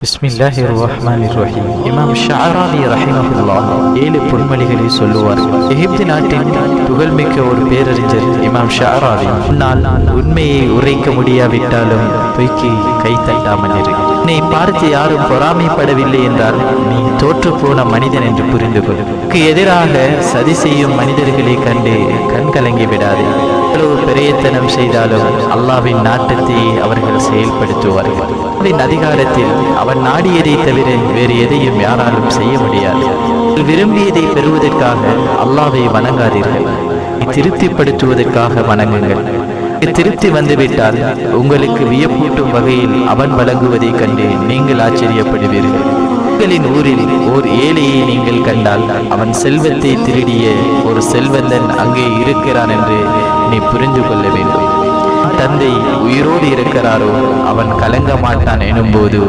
பிஸ்மில்லாஹிர் ரஹ்மானிர் ரஹீம். இமாம் ஷஅராவி ரஹிமஹுல்லாஹ் 7 பொன்மொழிகளை சொல்லுவார். எகிப்து நாட்டின் புகழ்மிக்க ஒரு பேரறிஞர் இமாம் ஷஅராவி, உன்னால் உண்மையை உரைக்க முடியாவிட்டாலும் பொய்க்கு கை தட்டாமல் இரு. உன்னை பார்த்து யாரும் பொறாமைப்படவில்லை என்றால் நீ தோற்று போன மனிதன் என்று புரிந்து கொள். எதிராக சதி செய்யும் மனிதர்களை கண்டு கண் கலங்கி விடாதே. எவ்வளவு பிரயத்தனம் செய்தாலும் அல்லாஹ்வின் நாட்டத்தை அவர்கள் செயல்படுத்துவார்கள். அவன் அதிகாரத்தில் அவன் நாடியதை தவிர வேறு எதையும் யாராலும் செய்ய முடியாது. விரும்பியதை பெறுவதற்காக அல்லாஹ்வை வணங்காதீர்கள், திருப்திப்படுத்துவதற்காக வணங்குங்கள். திருப்தி வந்துவிட்டால் உங்களுக்கு வியப்பூட்டும் வகையில் அவன் வழங்குவதை கண்டு நீங்கள் ஆச்சரியப்படுவீர்கள். உங்களின் ஊரில் ஓர் ஏழையை நீங்கள் கண்டால் அவன் செல்வத்தை திருடிய ஒரு செல்வந்தன் அங்கே இருக்கிறான் என்று நீ புரிந்து கொள்ள வேண்டும். தந்தை உயிரோடு இருக்கிறாரோ அவன் கலங்க மாட்டான் எனும்போது